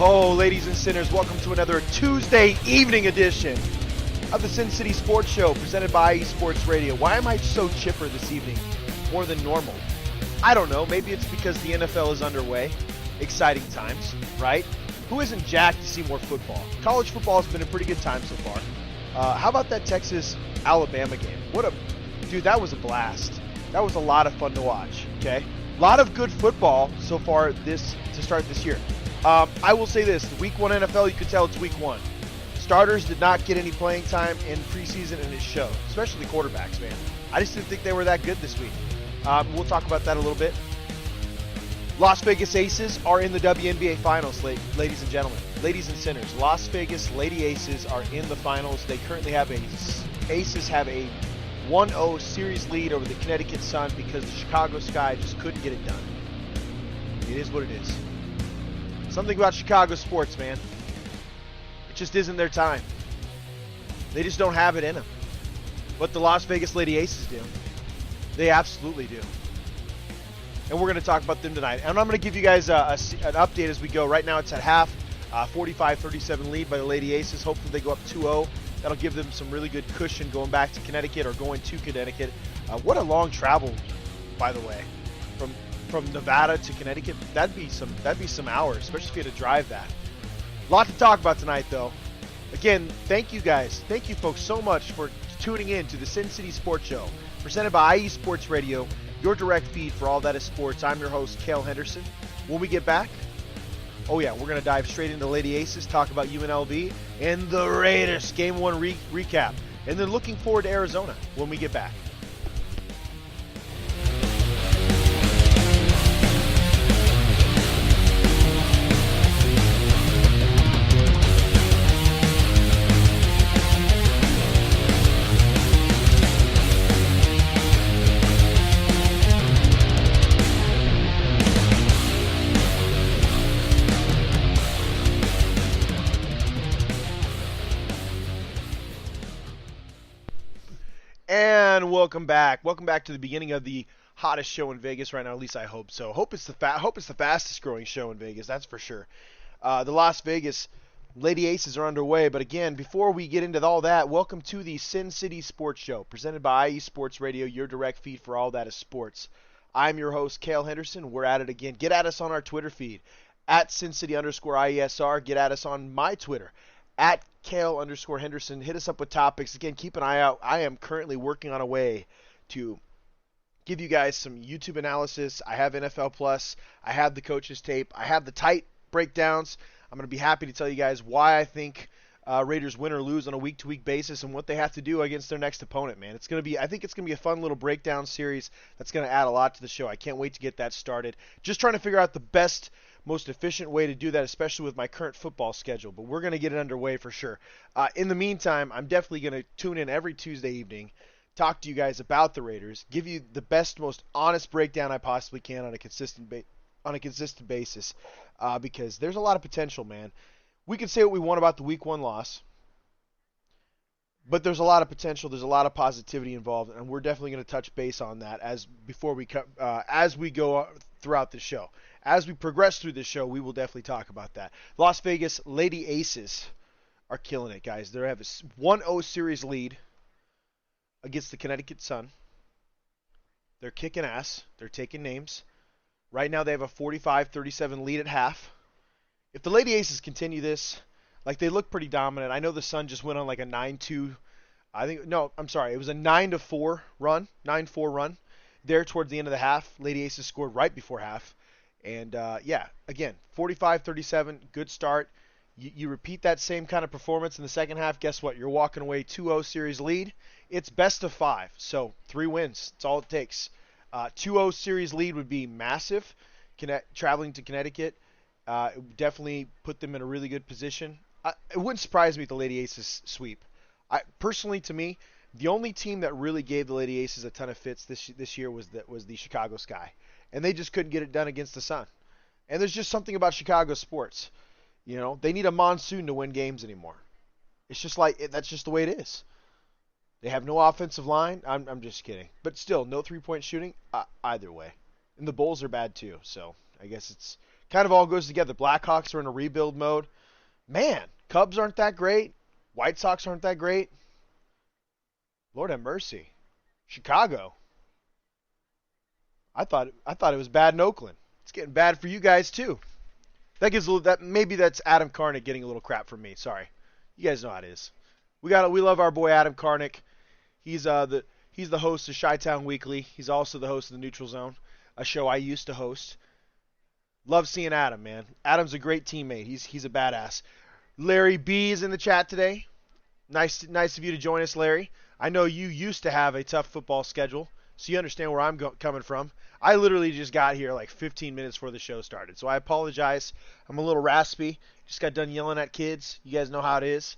Oh, ladies and sinners, welcome to another Tuesday evening edition of the Sin City Sports Show presented by eSports Radio. Why am I so chipper this evening more than normal? I don't know. Maybe it's because the NFL is underway. Exciting times, right? Who isn't jacked to see more football? College football has been a pretty good time so far. How about that Texas-Alabama game? Dude, that was a blast. That was a lot of fun to watch, okay? A lot of good football so far to start this year. I will say this, week one NFL, you could tell it's week one. Starters did not get any playing time in preseason, and it showed, especially the quarterbacks, man. I just didn't think they were that good this week. We'll talk about that a little bit. Las Vegas Aces are in the WNBA Finals, ladies and gentlemen. Ladies and sinners, Las Vegas Lady Aces are in the finals. They currently Aces have a 1-0 series lead over the Connecticut Sun because the Chicago Sky just couldn't get it done. It is what it is. Something about Chicago sports, man. It just isn't their time. They just don't have it in them. What the Las Vegas Lady Aces do, they absolutely do. And we're going to talk about them tonight. And I'm going to give you guys an update as we go. Right now it's at half, 45-37 lead by the Lady Aces. Hopefully they go up 2-0. That'll give them some really good cushion going back to Connecticut or going to Connecticut. What a long travel, by the way, from Nevada to Connecticut. That'd be some hours, especially if you had to drive that. A lot to talk about tonight, though. Again, thank you guys. Thank you, folks, so much for tuning in to the Sin City Sports Show, presented by eSports Radio, your direct feed for all that is sports. I'm your host, Cale Henderson. When we get back, oh yeah, we're going to dive straight into Lady Aces, talk about UNLV and the Raiders Game 1 recap, and then looking forward to Arizona when we get back. And welcome back. Welcome back to the beginning of the hottest show in Vegas right now. At least I hope so. Hope it's the fastest growing show in Vegas. That's for sure. The Las Vegas Lady Aces are underway. But again, before we get into all that, welcome to the Sin City Sports Show, presented by eSports Radio, your direct feed for all that is sports. I'm your host, Cale Henderson. We're at it again. Get at us on our Twitter feed, at SinCity_IESR. Get at us on my Twitter, at Cale_Henderson. Hit us up with topics. Again, keep an eye out. I am currently working on a way to give you guys some YouTube analysis. I have NFL Plus. I have the coaches tape. I have the tight breakdowns. I'm going to be happy to tell you guys why I think Raiders win or lose on a week-to-week basis and what they have to do against their next opponent, man. I think it's going to be a fun little breakdown series that's going to add a lot to the show. I can't wait to get that started. Just trying to figure out the best, most efficient way to do that, especially with my current football schedule. But we're going to get it underway for sure. In the meantime, I'm definitely going to tune in every Tuesday evening, talk to you guys about the Raiders, give you the best, most honest breakdown I possibly can on a consistent basis, because there's a lot of potential, man. We can say what we want about the Week 1 loss, but there's a lot of potential. There's a lot of positivity involved, and we're definitely going to touch base on that as we go throughout the show. As we progress through this show, we will definitely talk about that. Las Vegas Lady Aces are killing it, guys. They have a 1-0 series lead against the Connecticut Sun. They're kicking ass. They're taking names. Right now they have a 45-37 lead at half. If the Lady Aces continue this, like, they look pretty dominant. I know the Sun just went on like a 9-2. It was a 9-4 run, 9-4 run there towards the end of the half. Lady Aces scored right before half. And, again, 45-37, good start. You repeat that same kind of performance in the second half, guess what? You're walking away 2-0 series lead. It's best of 5, so 3 wins. That's all it takes. 2-0 series lead would be massive. Traveling to Connecticut it would definitely put them in a really good position. It wouldn't surprise me if the Lady Aces sweep. Personally, to me, the only team that really gave the Lady Aces a ton of fits this year was the Chicago Sky. And they just couldn't get it done against the Sun. And there's just something about Chicago sports. You know, they need a monsoon to win games anymore. It's just that's just the way it is. They have no offensive line. I'm just kidding. But still, no three-point shooting either way. And the Bulls are bad too, so I guess it's Kind of all goes together. Blackhawks are in a rebuild mode. Man, Cubs aren't that great. White Sox aren't that great. Lord have mercy. Chicago. I thought it was bad in Oakland. It's getting bad for you guys too. That gives a little, that maybe that's Adam Karnick getting a little crap from me. Sorry. You guys know how it is. We love our boy Adam Karnick. He's the host of Chi-Town Weekly. He's also the host of the Neutral Zone, a show I used to host. Love seeing Adam, man. Adam's a great teammate. He's a badass. Larry B is in the chat today. Nice of you to join us, Larry. I know you used to have a tough football schedule, so you understand where I'm coming from. I literally just got here like 15 minutes before the show started, so I apologize. I'm a little raspy. Just got done yelling at kids. You guys know how it is.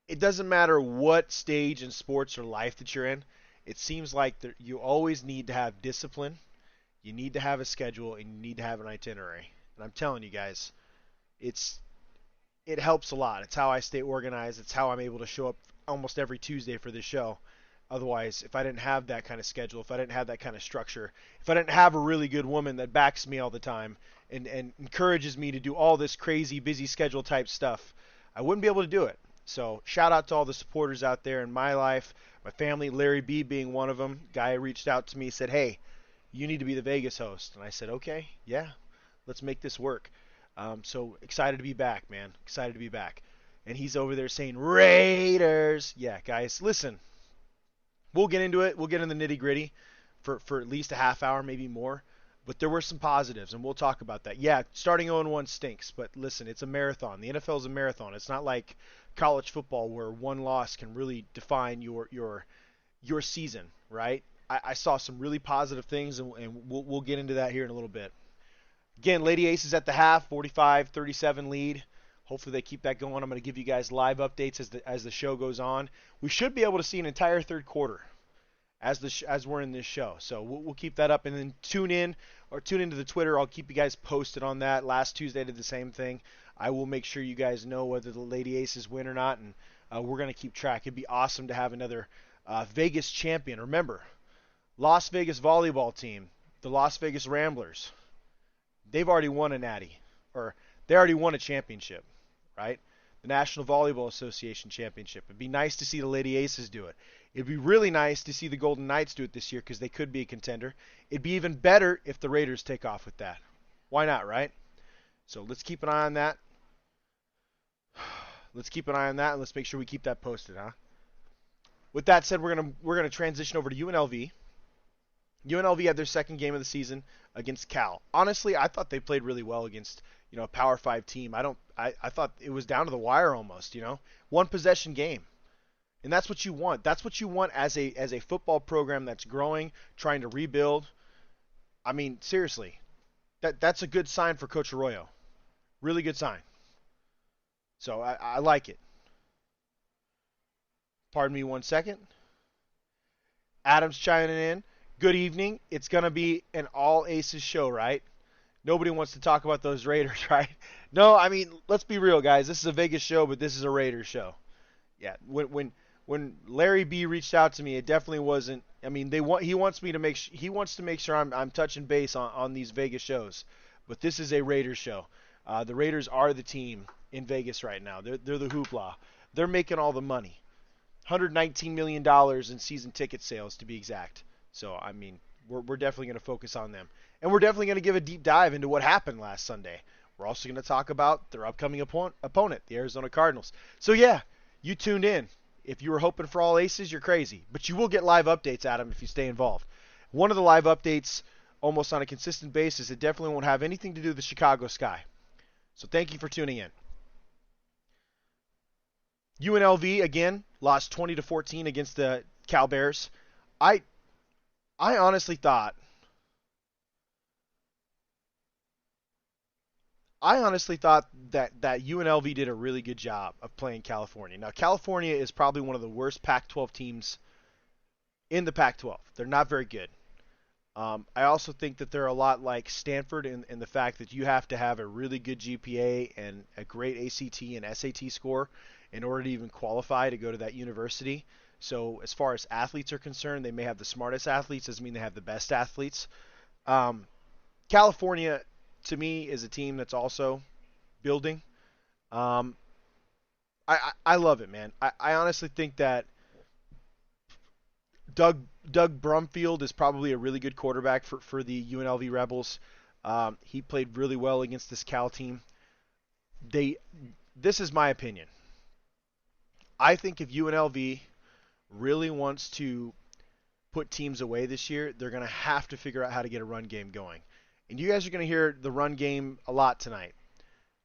It doesn't matter what stage in sports or life that you're in. It seems like you always need to have discipline. You need to have a schedule, and you need to have an itinerary. And I'm telling you guys, it helps a lot. It's how I stay organized. It's how I'm able to show up almost every Tuesday for this show. Otherwise, if I didn't have that kind of schedule, if I didn't have that kind of structure, if I didn't have a really good woman that backs me all the time and encourages me to do all this crazy, busy schedule type stuff, I wouldn't be able to do it. So shout out to all the supporters out there in my life, my family, Larry B being one of them. Guy reached out to me, said, hey, you need to be the Vegas host. And I said, okay, yeah, let's make this work. So excited to be back, man. Excited to be back. And he's over there saying, Raiders. Yeah, guys, listen. We'll get into it. We'll get in the nitty-gritty for at least a half hour, maybe more. But there were some positives, and we'll talk about that. Yeah, starting 0-1 stinks, but listen, it's a marathon. The NFL is a marathon. It's not like college football where one loss can really define your season, right? I saw some really positive things, and we'll get into that here in a little bit. Again, Lady Aces at the half, 45-37 lead. Hopefully they keep that going. I'm going to give you guys live updates as the show goes on. We should be able to see an entire third quarter as we're in this show. So we'll keep that up, and then tune into the Twitter. I'll keep you guys posted on that. Last Tuesday I did the same thing. I will make sure you guys know whether the Lady Aces win or not, and we're going to keep track. It'd be awesome to have another Vegas champion. Remember, Las Vegas volleyball team, the Las Vegas Ramblers, they've already won a natty, or they already won a championship, right? The National Volleyball Association Championship. It'd be nice to see the Lady Aces do it. It'd be really nice to see the Golden Knights do it this year because they could be a contender. It'd be even better if the Raiders take off with that. Why not, right? So let's keep an eye on that. Let's keep an eye on that, and let's make sure we keep that posted, huh? With that said, we're gonna transition over to UNLV. UNLV had their second game of the season against Cal. Honestly, I thought they played really well against a Power 5 team. I thought it was down to the wire almost. One possession game, and that's what you want. That's what you want as a football program that's growing, trying to rebuild. I mean, seriously, that's a good sign for Coach Arroyo. Really good sign. So I like it. Pardon me 1 second. Adam's chiming in. Good evening. It's going to be an all aces show, right? Nobody wants to talk about those Raiders, right? No, I mean, let's be real, guys. This is a Vegas show, but this is a Raiders show. Yeah, when Larry B reached out to me, it definitely wasn't. I mean, he wants to make sure I'm touching base on these Vegas shows, but this is a Raiders show. The Raiders are the team in Vegas right now. They're the hoopla. They're making all the money. $119 million in season ticket sales, to be exact. So, I mean, we're definitely going to focus on them. And we're definitely going to give a deep dive into what happened last Sunday. We're also going to talk about their upcoming opponent, the Arizona Cardinals. So, yeah, you tuned in. If you were hoping for all aces, you're crazy. But you will get live updates, Adam, if you stay involved. One of the live updates, almost on a consistent basis, it definitely won't have anything to do with the Chicago Sky. So thank you for tuning in. UNLV, again, lost 20-14 against the Cal Bears. I honestly thought that UNLV did a really good job of playing California. Now, California is probably one of the worst Pac-12 teams in the Pac-12. They're not very good. I also think that they're a lot like Stanford in the fact that you have to have a really good GPA and a great ACT and SAT score in order to even qualify to go to that university. So as far as athletes are concerned, they may have the smartest athletes, doesn't mean they have the best athletes. California, to me, is a team that's also building. Um, I love it, man. I honestly think that Doug Brumfield is probably a really good quarterback for the UNLV Rebels. He played really well against this Cal team. They, this is my opinion. I think if UNLV really wants to put teams away this year, they're going to have to figure out how to get a run game going. And you guys are going to hear the run game a lot tonight.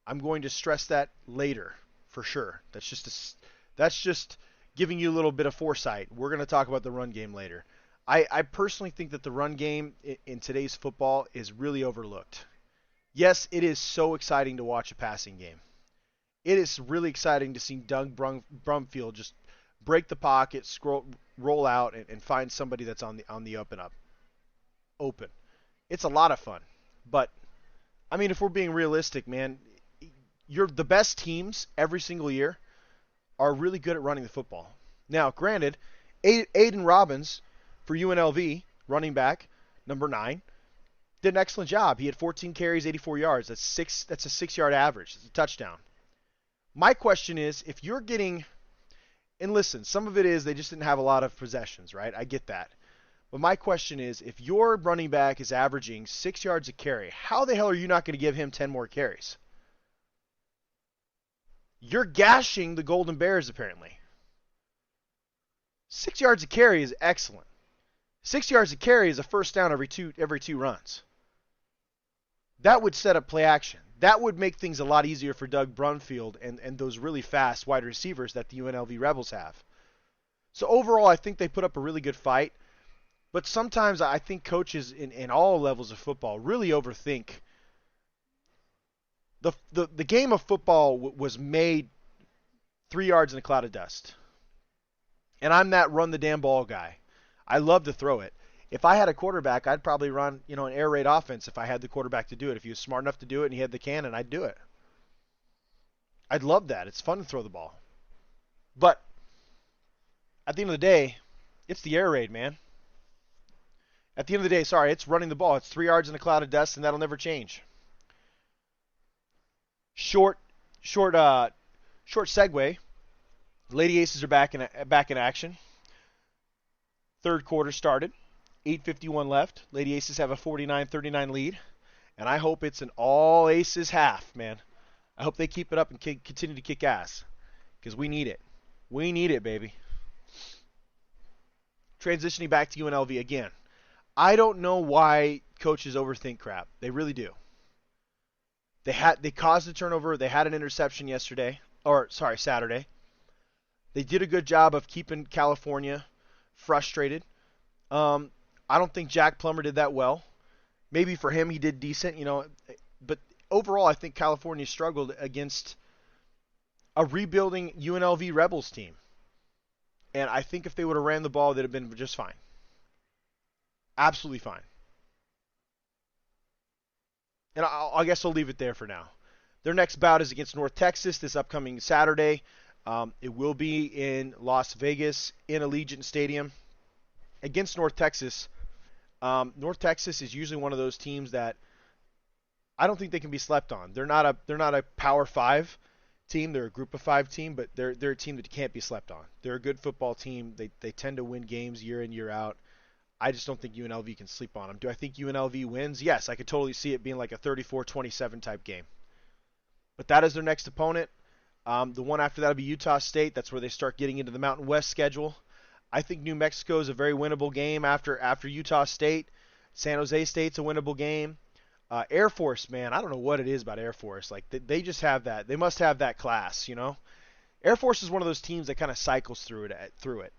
I'm going to stress that later for sure. That's just giving you a little bit of foresight. We're going to talk about the run game later. I personally think that the run game in today's football is really overlooked. Yes, it is so exciting to watch a passing game. It is really exciting to see Doug Brumfield just break the pocket, roll out, and find somebody that's on the open. It's a lot of fun. But I mean, if we're being realistic, man, the best teams every single year are really good at running the football. Now, granted, Aiden Robbins for UNLV, running back, number 9, did an excellent job. He had 14 carries, 84 yards. That's a 6-yard average. It's a touchdown. My question is, if you're getting, and listen, some of it is they just didn't have a lot of possessions, right? I get that. But my question is, if your running back is averaging 6 yards a carry, how the hell are you not going to give him 10 more carries? You're gashing the Golden Bears, apparently. 6 yards a carry is excellent. 6 yards a carry is a first down every two runs. That would set up play action. That would make things a lot easier for Doug Brumfield and those really fast wide receivers that the UNLV Rebels have. So overall, I think they put up a really good fight. But sometimes I think coaches in all levels of football really overthink. The game of football was made 3 yards in a cloud of dust. And I'm that run the damn ball guy. I love to throw it. If I had a quarterback, I'd probably run, an air raid offense if I had the quarterback to do it. If he was smart enough to do it and he had the cannon, I'd do it. I'd love that. It's fun to throw the ball. But at the end of the day, it's the air raid, man. At the end of the day, it's running the ball. It's 3 yards in a cloud of dust, and that'll never change. Short segue. Lady Aces are back in action. Third quarter started. 8:51 left. Lady Aces have a 49-39 lead. And I hope it's an all Aces half, man. I hope they keep it up and continue to kick ass. Because we need it. We need it, baby. Transitioning back to UNLV again. I don't know why coaches overthink crap. They really do. They caused a turnover. They had an interception Saturday. They did a good job of keeping California frustrated. I don't think Jack Plummer did that well. Maybe for him he did decent, but overall I think California struggled against a rebuilding UNLV Rebels team. And I think if they would have ran the ball, they'd have been just fine. Absolutely fine. And I guess I'll leave it there for now. Their next bout is against North Texas this upcoming Saturday. It will be in Las Vegas in Allegiant Stadium against North Texas. North Texas is usually one of those teams that I don't think they can be slept on. They're not a Power 5 team. They're a Group of 5 team, but they're a team that can't be slept on. They're a good football team. They tend to win games year in, year out. I just don't think UNLV can sleep on them. Do I think UNLV wins? Yes, I could totally see it being like a 34-27 type game. But that is their next opponent. The one after that will be Utah State. That's where they start getting into the Mountain West schedule. I think New Mexico is a very winnable game after Utah State. San Jose State's a winnable game. Air Force, man, I don't know what it is about Air Force. Like they just have that. They must have that class, Air Force is one of those teams that kind of cycles through it.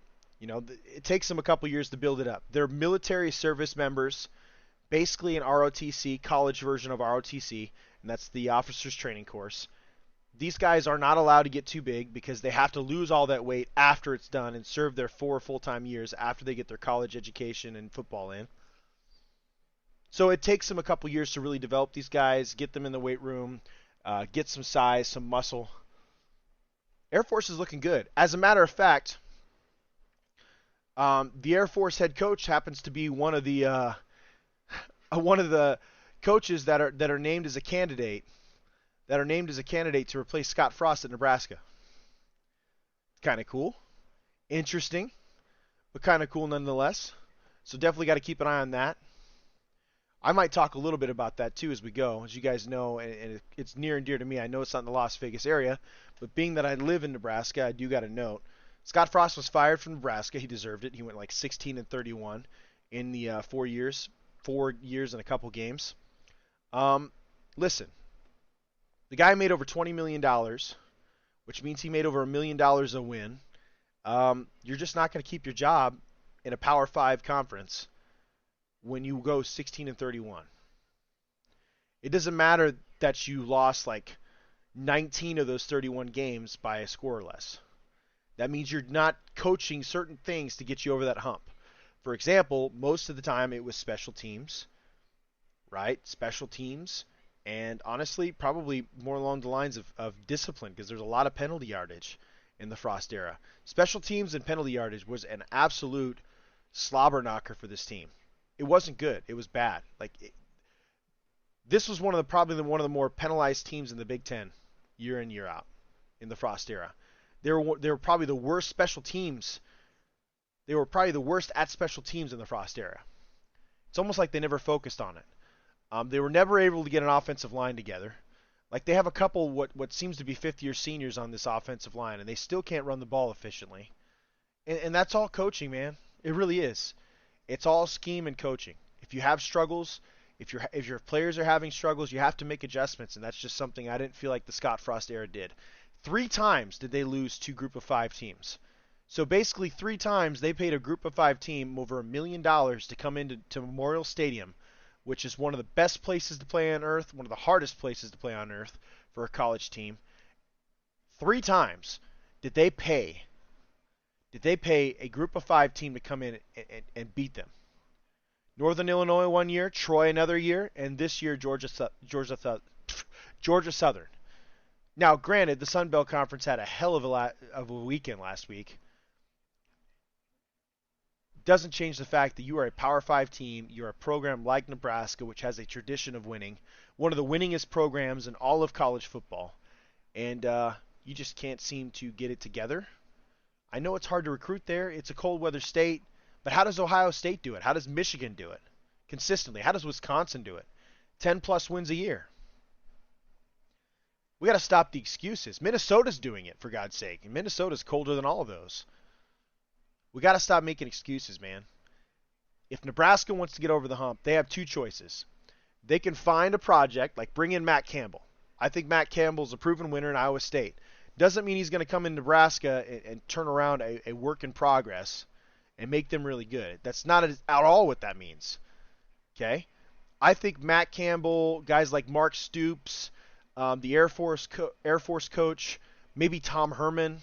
It takes them a couple years to build it up. They're military service members, basically an ROTC, college version of ROTC, and that's the officers training course. These guys are not allowed to get too big because they have to lose all that weight after it's done and serve their 4 full-time years after they get their college education and football in. So it takes them a couple years to really develop these guys, get them in the weight room, get some size, some muscle. Air Force is looking good. As a matter of fact, the Air Force head coach happens to be one of the coaches that are named as a candidate to replace Scott Frost at Nebraska. Kind of cool, interesting, but kind of cool nonetheless. So definitely got to keep an eye on that. I might talk a little bit about that too as we go. As you guys know, and it's near and dear to me. I know it's not in the Las Vegas area, but being that I live in Nebraska, I do got to note Scott Frost was fired from Nebraska. He deserved it. He went like 16-31 in the 4 years and a couple games. Listen, the guy made over $20 million, which means he made over $1 million a win. You're just not going to keep your job in a Power 5 conference when you go 16-31. It doesn't matter that you lost like 19 of those 31 games by a score or less. That means you're not coaching certain things to get you over that hump. For example, most of the time it was special teams, right? Special teams, and honestly, probably more along the lines of discipline, because there's a lot of penalty yardage in the Frost era. Special teams and penalty yardage was an absolute slobber knocker for this team. It wasn't good. It was bad. This was probably one of the more penalized teams in the Big Ten, year in year out, in the Frost era. They were probably the worst special teams. They were probably the worst at special teams in the Frost era. It's almost like they never focused on it. They were never able to get an offensive line together. Like, they have a couple what seems to be fifth-year seniors on this offensive line, and they still can't run the ball efficiently. And that's all coaching, man. It really is. It's all scheme and coaching. If you have struggles, if your players are having struggles, you have to make adjustments, and that's just something I didn't feel like the Scott Frost era did. 3 times did they lose to Group of 5 teams. So basically 3 times they paid a Group of 5 team over $1 million to come into Memorial Stadium, which is one of the best places to play on earth, one of the hardest places to play on earth for a college team. 3 times did they pay a Group of 5 team to come in and beat them. Northern Illinois one year, Troy another year, and this year Georgia Southern. Now, granted, the Sun Belt Conference had a hell of a weekend last week. Doesn't change the fact that you are a Power 5 team. You're a program like Nebraska, which has a tradition of winning. One of the winningest programs in all of college football. And you just can't seem to get it together. I know it's hard to recruit there. It's a cold weather state. But how does Ohio State do it? How does Michigan do it consistently? How does Wisconsin do it? 10-plus wins a year. We got to stop the excuses. Minnesota's doing it, for God's sake. And Minnesota's colder than all of those. We got to stop making excuses, man. If Nebraska wants to get over the hump, they have 2 choices. They can find a project, like bring in Matt Campbell. I think Matt Campbell's a proven winner in Iowa State. Doesn't mean he's going to come in Nebraska and turn around a work in progress and make them really good. That's not at all what that means. Okay? I think Matt Campbell, guys like Mark Stoops, the Air Force coach, maybe Tom Herman,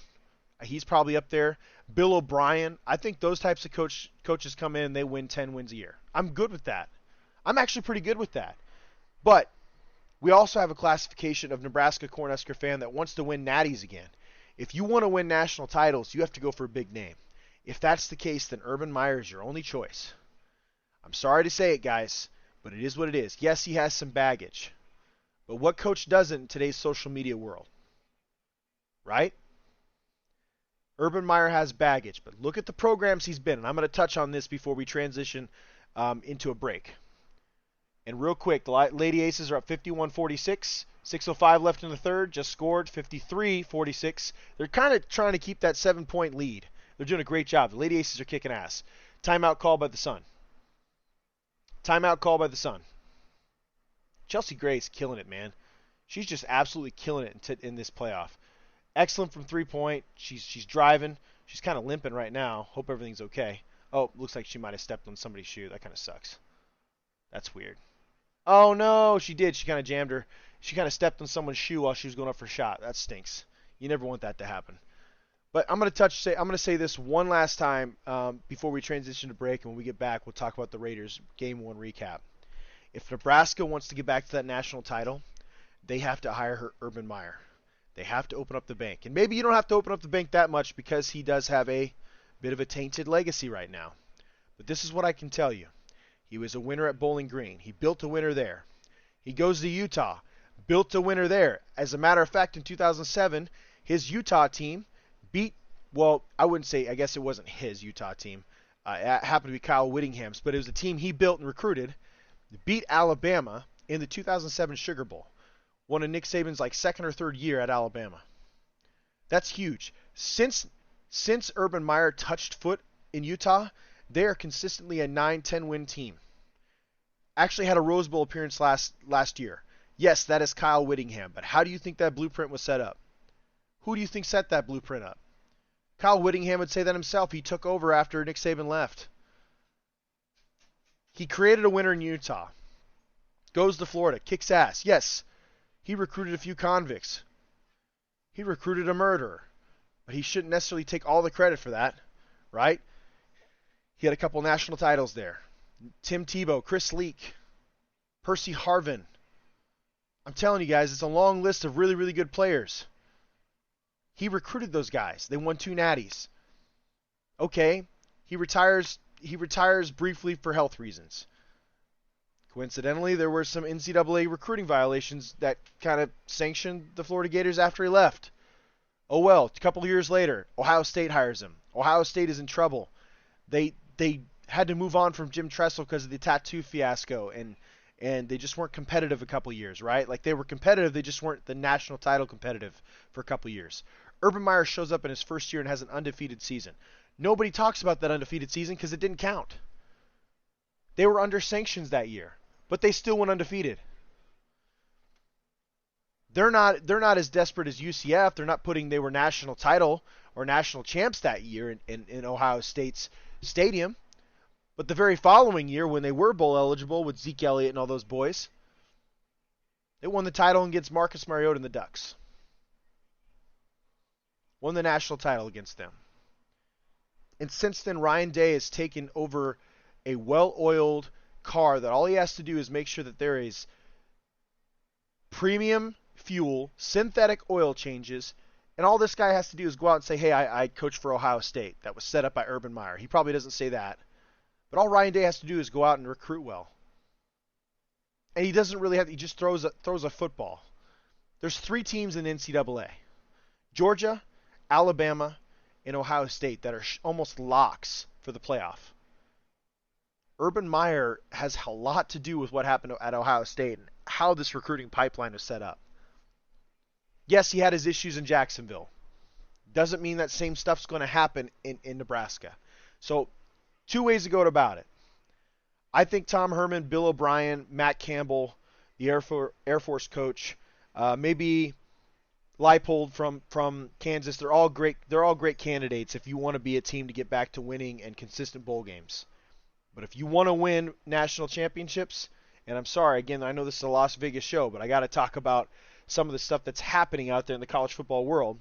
he's probably up there. Bill O'Brien, I think those types of coaches come in and they win 10 wins a year. I'm good with that. I'm actually pretty good with that. But we also have a classification of Nebraska Cornhusker fan that wants to win natties again. If you want to win national titles, you have to go for a big name. If that's the case, then Urban Meyer is your only choice. I'm sorry to say it, guys, but it is what it is. Yes, he has some baggage. But what coach doesn't in today's social media world? Right? Urban Meyer has baggage, but look at the programs he's been in. I'm going to touch on this before we transition into a break. And real quick, the Lady Aces are up 51-46. 6:05 left in the third. Just scored 53-46. They're kind of trying to keep that 7-point lead. They're doing a great job. The Lady Aces are kicking ass. Timeout call by the Sun. Timeout call by the Sun. Chelsea Gray's killing it, man. She's just absolutely killing it in this playoff. Excellent from 3-point. She's driving. She's kind of limping right now. Hope everything's okay. Oh, looks like she might have stepped on somebody's shoe. That kind of sucks. That's weird. Oh, no, she did. She kind of jammed her. She kind of stepped on someone's shoe while she was going up for a shot. That stinks. You never want that to happen. But I'm going to say this one last time before we transition to break, and when we get back, we'll talk about the Raiders Game 1 recap. If Nebraska wants to get back to that national title, they have to hire Urban Meyer. They have to open up the bank. And maybe you don't have to open up the bank that much because he does have a bit of a tainted legacy right now. But this is what I can tell you. He was a winner at Bowling Green. He built a winner there. He goes to Utah, built a winner there. As a matter of fact, in 2007, his Utah team beat, well, I wouldn't say, I guess it wasn't his Utah team. It happened to be Kyle Whittingham's, but it was a team he built and recruited, beat Alabama in the 2007 Sugar Bowl. One of Nick Saban's like second or third year at Alabama. That's huge. Since Urban Meyer touched foot in Utah, they are consistently a 9-10 win team. Actually had a Rose Bowl appearance last year. Yes, that is Kyle Whittingham, but how do you think that blueprint was set up? Who do you think set that blueprint up? Kyle Whittingham would say that himself. He took over after Nick Saban left. He created a winner in Utah. Goes to Florida, kicks ass. Yes, he recruited a few convicts. He recruited a murderer. But he shouldn't necessarily take all the credit for that, right? He had a couple national titles there. Tim Tebow, Chris Leak, Percy Harvin. I'm telling you guys, it's a long list of really, really good players. He recruited those guys. They won 2 natties. Okay, he retires briefly for health reasons. Coincidentally, there were some NCAA recruiting violations that kind of sanctioned the Florida Gators after he left. Oh well, a couple of years later, Ohio State hires him. Ohio State is in trouble. They had to move on from Jim Tressel because of the tattoo fiasco, and they just weren't competitive a couple of years, right? Like, they were competitive, they just weren't the national title competitive for a couple of years. Urban Meyer shows up in his first year and has an undefeated season. Nobody talks about that undefeated season because it didn't count. They were under sanctions that year, but they still went undefeated. They're not as desperate as UCF. They're not putting they were national title or national champs that year in Ohio State's stadium. But the very following year, when they were bowl eligible with Zeke Elliott and all those boys, they won the title against Marcus Mariota and the Ducks. Won the national title against them. And since then, Ryan Day has taken over a well-oiled car that all he has to do is make sure that there is premium fuel, synthetic oil changes, and all this guy has to do is go out and say, hey, I coach for Ohio State. That was set up by Urban Meyer. He probably doesn't say that. But all Ryan Day has to do is go out and recruit well. And he doesn't really have, he just throws a football. There's 3 teams in the NCAA. Georgia, Alabama, and Ohio State that are almost locks for the playoff. Urban Meyer has a lot to do with what happened at Ohio State and how this recruiting pipeline is set up. Yes, he had his issues in Jacksonville. Doesn't mean that same stuff's going to happen in Nebraska. So, 2 ways to go about it. I think Tom Herman, Bill O'Brien, Matt Campbell, the Air Force coach, maybe Leipold from Kansas. They're all great candidates if you want to be a team to get back to winning and consistent bowl games. But if you want to win national championships, and I'm sorry, again, I know this is a Las Vegas show, but I got to talk about some of the stuff that's happening out there in the college football world.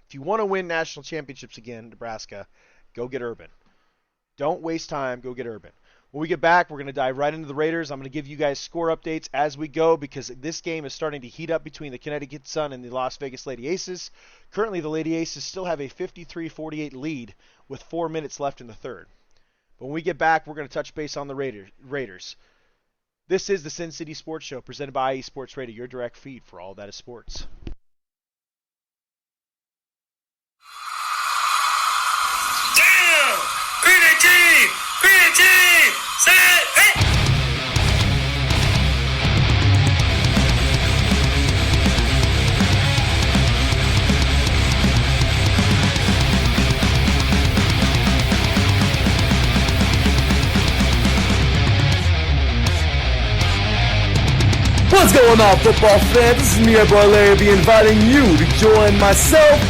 If you want to win national championships again, Nebraska, go get Urban. Don't waste time. Go get Urban. When we get back, we're going to dive right into the Raiders. I'm going to give you guys score updates as we go because this game is starting to heat up between the Connecticut Sun and the Las Vegas Lady Aces. Currently, the Lady Aces still have a 53-48 lead with 4 minutes left in the third. But when we get back, we're going to touch base on the Raiders. This is the Sin City Sports Show presented by IE Sports Radio, your direct feed for all that is sports. Damn! PDT! Set! Hey! What's going on, football fans? This is me, your boy Larry B, inviting you to join myself,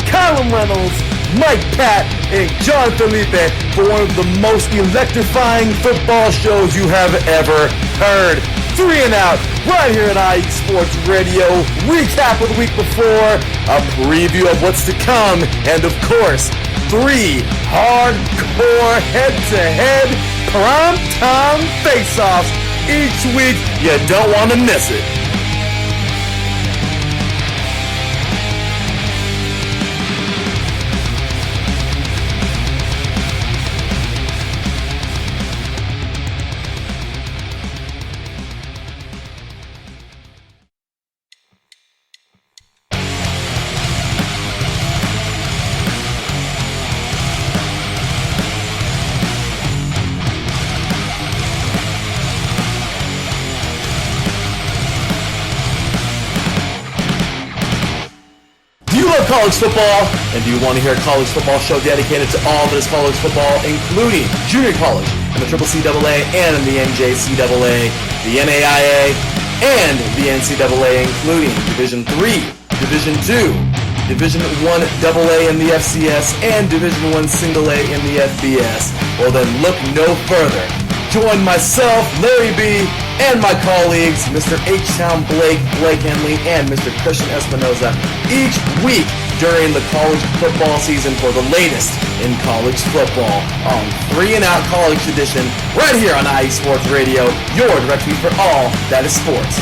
Colin Reynolds, Mike Pat, and John Felipe for one of the most electrifying football shows you have ever heard. 3 and Out, right here at IE Sports Radio. Recap of the week before, a preview of what's to come, and of course, 3 hardcore head-to-head prime-time face-offs each week. You don't want to miss it. love college football? And do you want to hear a college football show dedicated to all that is college football, including junior college and the CCAA and the NJCAA, the NAIA, and the NCAA, including Division III, Division II, Division I AA in the FCS, and Division I A in the FBS? Well then, look no further. Join myself, Larry B., and my colleagues, Mr. H-Town Blake Henley, and Mr. Christian Espinoza, each week during the college football season for the latest in college football on 3 and Out College Edition, right here on IE Sports Radio, your direct feed for all that is sports.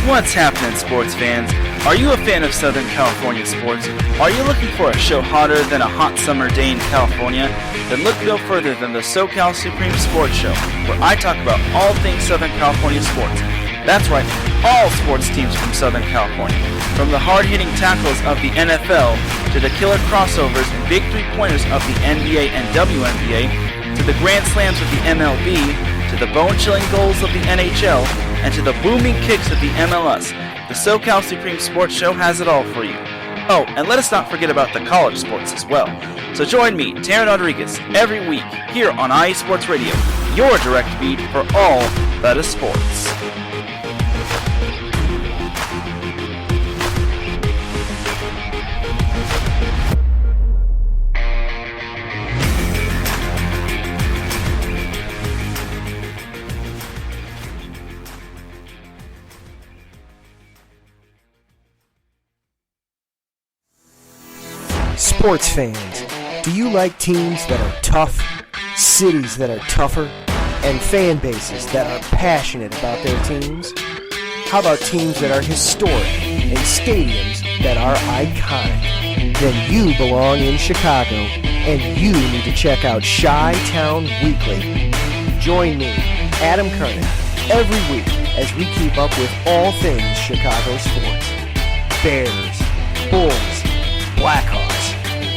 What's happening, sports fans? Are you a fan of Southern California sports? Are you looking for a show hotter than a hot summer day in California? Then look no further than the SoCal Supreme Sports Show, where I talk about all things Southern California sports. That's right, all sports teams from Southern California. From the hard-hitting tackles of the NFL, to the killer crossovers and big three-pointers of the NBA and WNBA, to the grand slams of the MLB, to the bone-chilling goals of the NHL, and to the booming kicks of the MLS, the SoCal Supreme Sports Show has it all for you. Oh, and let us not forget about the college sports as well. So join me, Taryn Rodriguez, every week here on IE Sports Radio, your direct feed for all that is sports. Sports fans, do you like teams that are tough, cities that are tougher, and fan bases that are passionate about their teams? How about teams that are historic and stadiums that are iconic? Then you belong in Chicago, and you need to check out Chi-Town Weekly. Join me, Adam Kernan, every week as we keep up with all things Chicago sports. Bears, Bulls, Blackhawks,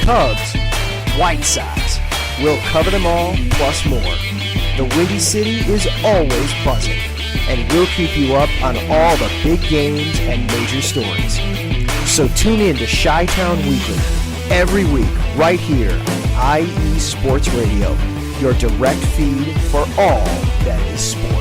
Cubs, White Sox. We'll cover them all, plus more. The Windy City is always buzzing, and we'll keep you up on all the big games and major stories. So tune in to Chi-Town Weekly every week right here on IE Sports Radio, your direct feed for all that is sports.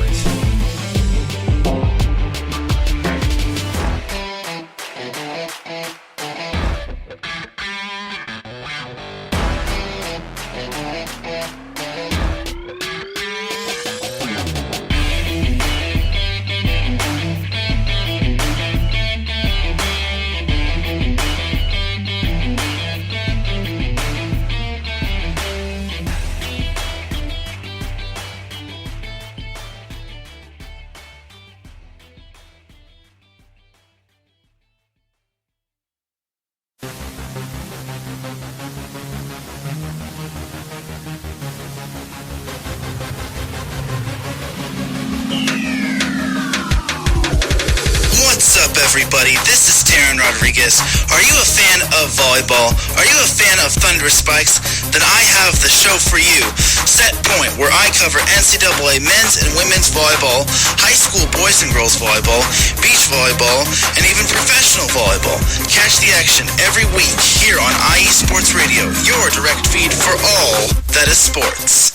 Everybody, this is Taryn Rodriguez. Are you a fan of volleyball? Are you a fan of Thunder Spikes? Then I have the show for you, Set Point, where I cover NCAA men's and women's volleyball, high school boys and girls volleyball, beach volleyball, and even professional volleyball. Catch the action every week here on IE Sports Radio, your direct feed for all that is sports.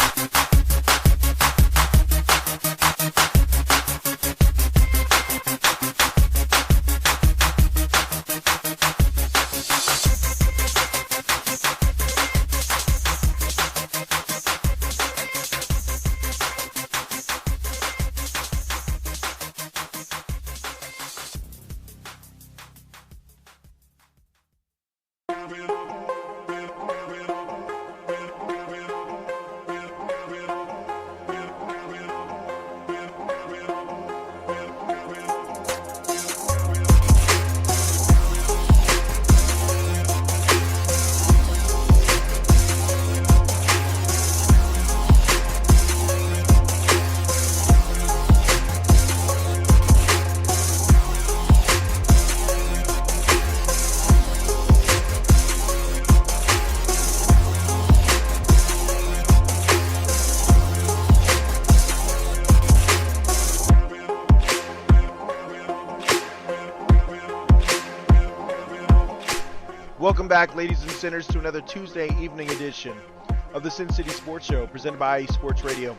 Welcome back, ladies and sinners, to another Tuesday evening edition of the Sin City Sports Show, presented by IE Sports Radio.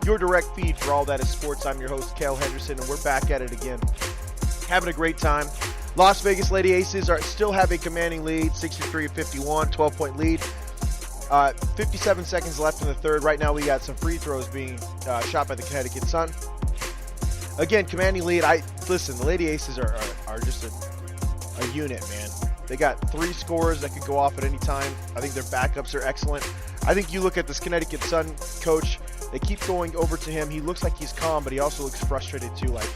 Your direct feed for all that is sports. I'm your host, Cal Henderson, and we're back at it again. Having a great time. Las Vegas Lady Aces still have a commanding lead, 63-51, 12-point lead. 57 seconds left in the third. Right now we got some free throws being shot by the Connecticut Sun. Again, commanding lead. Listen, the Lady Aces are just a unit, man. They got 3 scorers that could go off at any time. I think their backups are excellent. I think you look at this Connecticut Sun coach, they keep going over to him. He looks like he's calm, but he also looks frustrated too. Like,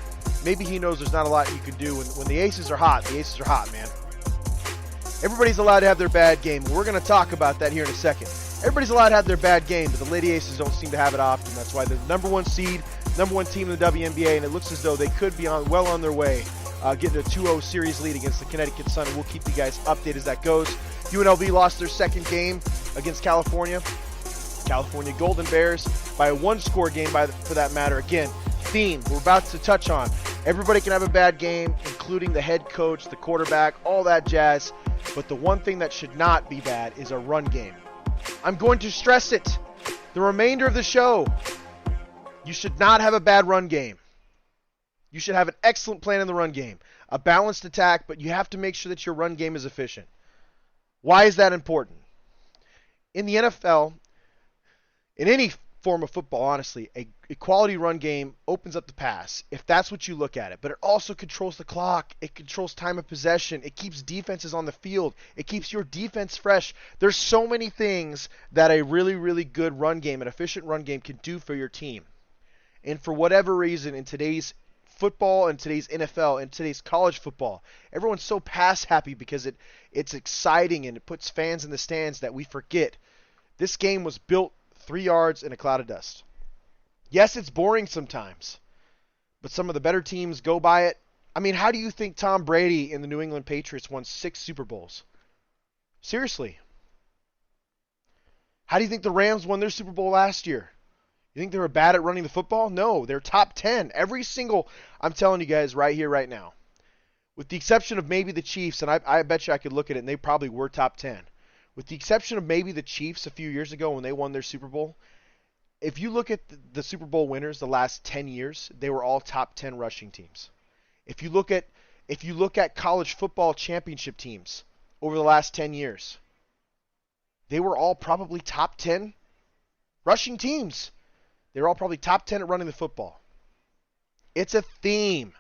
maybe he knows there's not a lot you can do. When the Aces are hot, the Aces are hot, man. Everybody's allowed to have their bad game. We're going to talk about that here in a second. Everybody's allowed to have their bad game, but the Lady Aces don't seem to have it often. That's why they're the number 1 seed, number 1 team in the WNBA, and it looks as though they could be well on their way getting a 2-0 series lead against the Connecticut Sun, and we'll keep you guys updated as that goes. UNLV lost their second game against California Golden Bears by a 1-score game for that matter. Again, theme we're about to touch on. Everybody can have a bad game, including the head coach, the quarterback, all that jazz. But the one thing that should not be bad is a run game. I'm going to stress it. The remainder of the show, you should not have a bad run game. You should have an excellent plan in the run game, a balanced attack, but you have to make sure that your run game is efficient. Why is that important? In the NFL, in any form of football, honestly, a quality run game opens up the pass, if that's what you look at it. But it also controls the clock. It controls time of possession. It keeps defenses on the field. It keeps your defense fresh. There's so many things that a really, really good run game, an efficient run game, can do for your team. And for whatever reason, in today's football and today's NFL and today's college football, everyone's so pass happy because it's exciting and it puts fans in the stands that we forget this game was built 3 yards in a cloud of dust. Yes, it's boring sometimes, but some of the better teams go by it. I mean, how do you think Tom Brady and the New England Patriots won 6 Super Bowls? Seriously. How do you think the Rams won their Super Bowl last year? You think they were bad at running the football? No, they're top 10. I'm telling you guys right here, right now. With the exception of maybe the Chiefs, and I bet you I could look at it and they probably were top 10. With the exception of maybe the Chiefs a few years ago when they won their Super Bowl, if you look at the Super Bowl winners the last 10 years, they were all top 10 rushing teams. If you look at college football championship teams over the last 10 years, they were all probably top 10 rushing teams. They were all probably top 10 at running the football. It's a theme.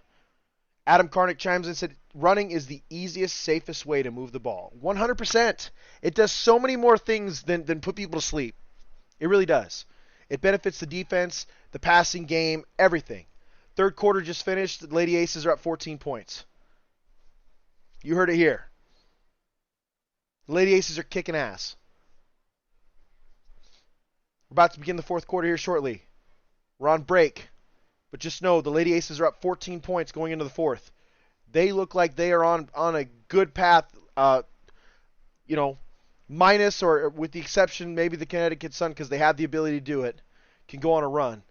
Adam Karnick chimes in and said, running is the easiest, safest way to move the ball. 100%. It does so many more things than put people to sleep. It really does. It benefits the defense, the passing game, everything. Third quarter just finished. The Lady Aces are up 14 points. You heard it here. The Lady Aces are kicking ass. We're about to begin the fourth quarter here shortly. We're on break. But just know the Lady Aces are up 14 points going into the fourth. They look like they are on a good path, minus or with the exception maybe the Connecticut Sun, because they have the ability to do it, can go on a run.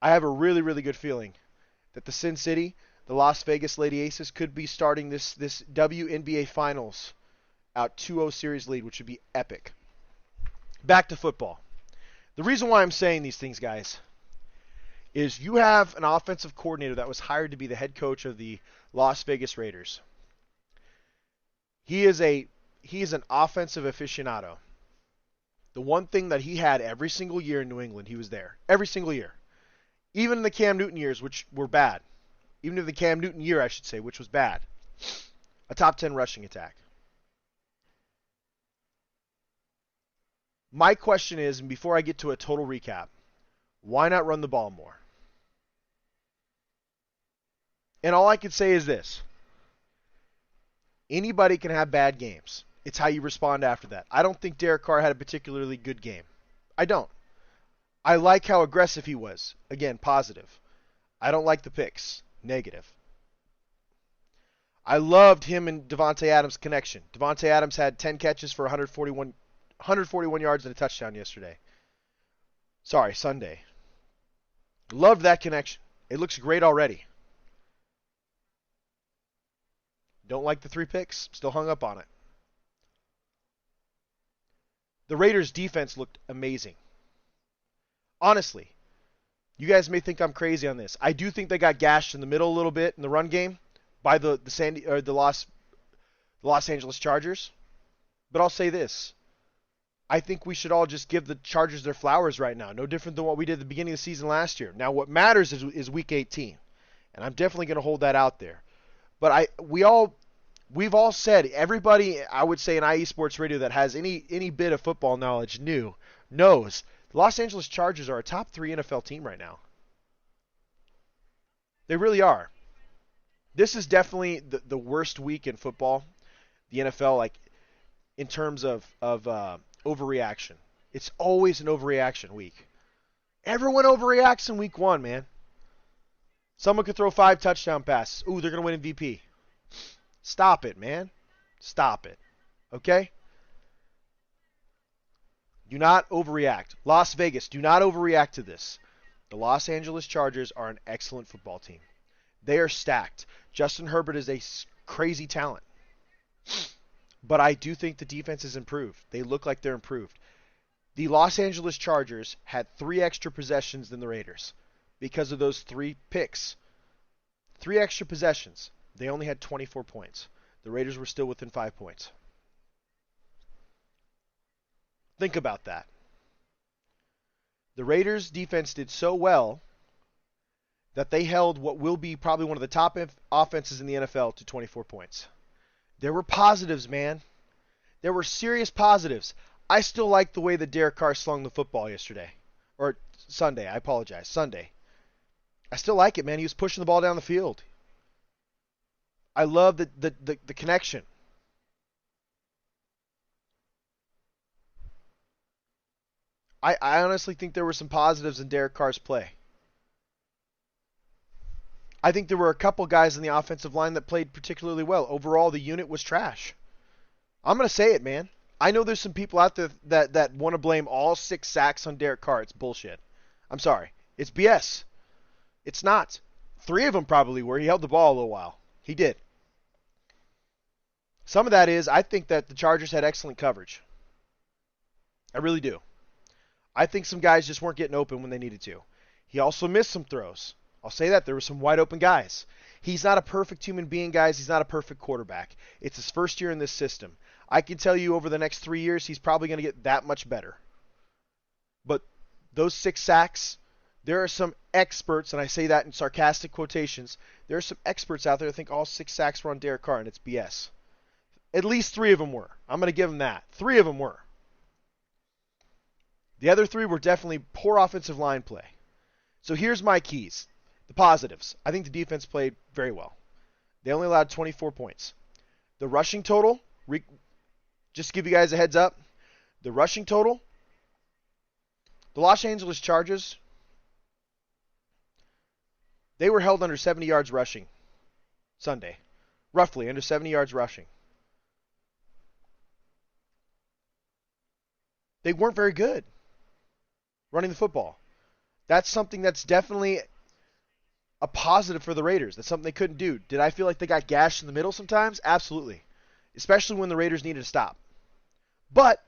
I have a really, really good feeling that the Sin City, the Las Vegas Lady Aces, could be starting this WNBA Finals out 2-0 series lead, which would be epic. Back to football. The reason why I'm saying these things, guys, is you have an offensive coordinator that was hired to be the head coach of the Las Vegas Raiders. He is an offensive aficionado. The one thing that he had every single year in New England, he was there. Every single year. Even in the Cam Newton years, which were bad. Even in the Cam Newton year, I should say, which was bad. A top 10 rushing attack. My question is, and before I get to a total recap, why not run the ball more? And all I can say is this. Anybody can have bad games. It's how you respond after that. I don't think Derek Carr had a particularly good game. I don't. I like how aggressive he was. Again, positive. I don't like the picks. Negative. I loved him and Davante Adams' connection. Davante Adams had 10 catches for 141 yards and a touchdown yesterday. Sunday. Loved that connection. It looks great already. Don't like the 3 picks. Still hung up on it. The Raiders' defense looked amazing. Honestly, you guys may think I'm crazy on this. I do think they got gashed in the middle a little bit in the run game by the Los Angeles Chargers. But I'll say this. I think we should all just give the Chargers their flowers right now. No different than what we did at the beginning of the season last year. Now, what matters is Week 18. And I'm definitely going to hold that out there. But we've all said, everybody, I would say in IE Sports Radio that has any bit of football knowledge knows the Los Angeles Chargers are a top 3 NFL team right now. They really are. This is definitely the worst week in football, the NFL, like in terms of overreaction. It's always an overreaction week. Everyone overreacts in week 1, man. Someone could throw 5 touchdown passes. Ooh, they're going to win MVP. Stop it, man. Stop it. Okay? Do not overreact. Las Vegas, do not overreact to this. The Los Angeles Chargers are an excellent football team. They are stacked. Justin Herbert is a crazy talent. But I do think the defense is improved. They look like they're improved. The Los Angeles Chargers had 3 extra possessions than the Raiders because of those 3 picks. 3 extra possessions. They only had 24 points. The Raiders were still within 5 points. Think about that. The Raiders' defense did so well that they held what will be probably one of the top offenses in the NFL to 24 points. There were positives, man. There were serious positives. I still like the way that Derek Carr slung the football yesterday. Or Sunday, I apologize. Sunday. I still like it, man. He was pushing the ball down the field. I love the connection. I honestly think there were some positives in Derek Carr's play. I think there were a couple guys in the offensive line that played particularly well. Overall, the unit was trash. I'm going to say it, man. I know there's some people out there that want to blame all 6 sacks on Derek Carr. It's bullshit. I'm sorry. It's BS. It's not. 3 of them probably were. He held the ball a little while. He did. Some of that is, I think that the Chargers had excellent coverage. I really do. I think some guys just weren't getting open when they needed to. He also missed some throws. I'll say that. There were some wide open guys. He's not a perfect human being, guys. He's not a perfect quarterback. It's his first year in this system. I can tell you over the next 3 years, he's probably going to get that much better. But those 6 sacks, there are some experts, and I say that in sarcastic quotations, there are some experts out there that think all 6 sacks were on Derek Carr, and it's BS. At least 3 of them were. I'm going to give him that. 3 of them were. The other 3 were definitely poor offensive line play. So here's my keys. The positives. I think the defense played very well. They only allowed 24 points. The rushing total, just to give you guys a heads up, the rushing total, the Los Angeles Chargers, they were held under 70 yards rushing Sunday. Roughly under 70 yards rushing. They weren't very good running the football. That's something that's definitely a positive for the Raiders. That's something they couldn't do. Did I feel like they got gashed in the middle sometimes? Absolutely. Especially when the Raiders needed to stop. But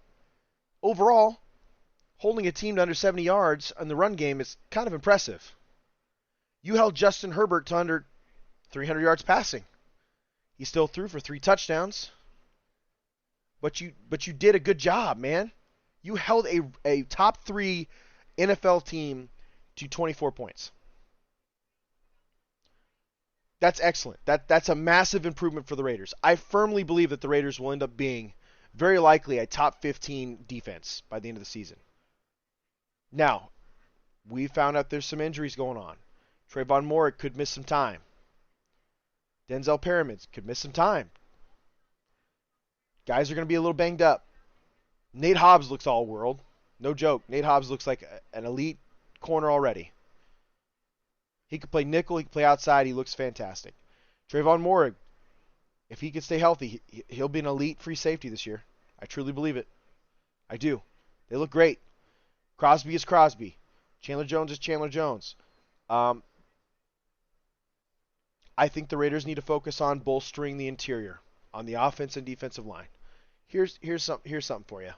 overall, holding a team to under 70 yards on the run game is kind of impressive. You held Justin Herbert to under 300 yards passing. He still threw for 3 touchdowns. But you did a good job, man. You held a top 3 NFL team to 24 points. That's excellent. That's a massive improvement for the Raiders. I firmly believe that the Raiders will end up being very likely a top 15 defense by the end of the season. Now, we found out there's some injuries going on. Trayvon Moore could miss some time. Denzel Pyramids could miss some time. Guys are going to be a little banged up. Nate Hobbs looks all world. No joke. Nate Hobbs looks like an elite corner already. He could play nickel. He could play outside. He looks fantastic. Trayvon Moore, if he can stay healthy, he'll be an elite free safety this year. I truly believe it. I do. They look great. Crosby is Crosby. Chandler Jones is Chandler Jones. I think the Raiders need to focus on bolstering the interior on the offense and defensive line. Here's something for you.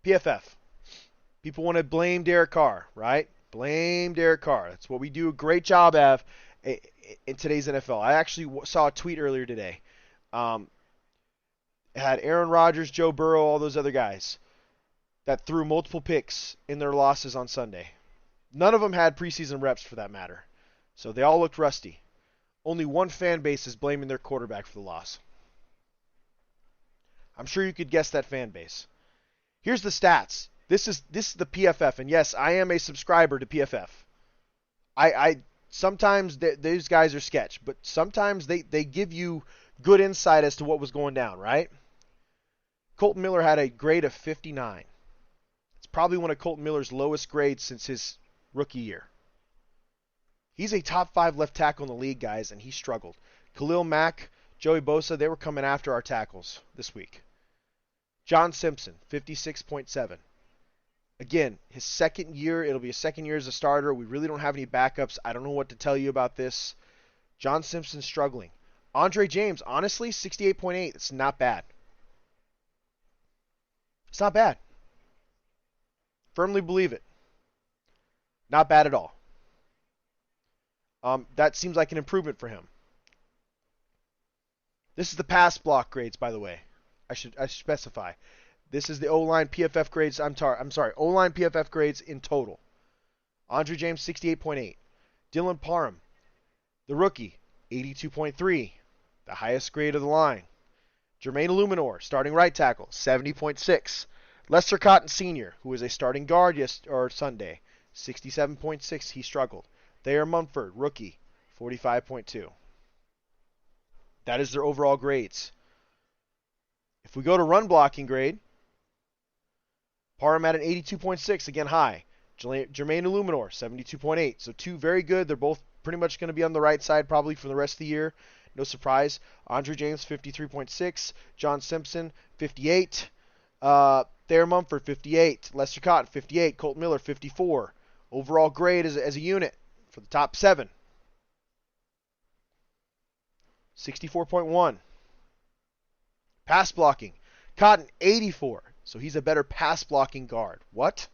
PFF. People want to blame Derek Carr, right? Blame Derek Carr. That's what we do a great job of in today's NFL. I actually saw a tweet earlier today. It had Aaron Rodgers, Joe Burrow, all those other guys that threw multiple picks in their losses on Sunday. None of them had preseason reps for that matter. So they all looked rusty. Only one fan base is blaming their quarterback for the loss. I'm sure you could guess that fan base. Here's the stats. This is the PFF, and yes, I am a subscriber to PFF. I sometimes these guys are sketch, but sometimes they give you good insight as to what was going down, right? Colton Miller had a grade of 59. It's probably one of Colton Miller's lowest grades since his rookie year. He's a top 5 left tackle in the league, guys, and he struggled. Khalil Mack, Joey Bosa, they were coming after our tackles this week. John Simpson, 56.7. Again, his second year, it'll be his second year as a starter. We really don't have any backups. I don't know what to tell you about this. John Simpson's struggling. Andre James, honestly, 68.8. It's not bad. It's not bad. Firmly believe it. Not bad at all. That seems like an improvement for him. This is the pass block grades, by the way. I should specify. This is the O-line PFF grades. I'm sorry. O-line PFF grades in total. Andre James, 68.8. Dylan Parham, the rookie, 82.3. The highest grade of the line. Jermaine Illuminor, starting right tackle, 70.6. Lester Cotton Sr., who is a starting guard Sunday, 67.6. He struggled. Thayer Munford, rookie, 45.2. That is their overall grades. If we go to run blocking grade, Parham at an 82.6, again high. Jermaine Illuminor, 72.8. So two very good. They're both pretty much going to be on the right side probably for the rest of the year. No surprise. Andre James, 53.6. John Simpson, 58. Thayer Munford, 58. Lester Cotton, 58. Colton Miller, 54. Overall grade as a unit for the top 7. 64.1. Pass blocking. Cotton, 84. So he's a better pass blocking guard. What?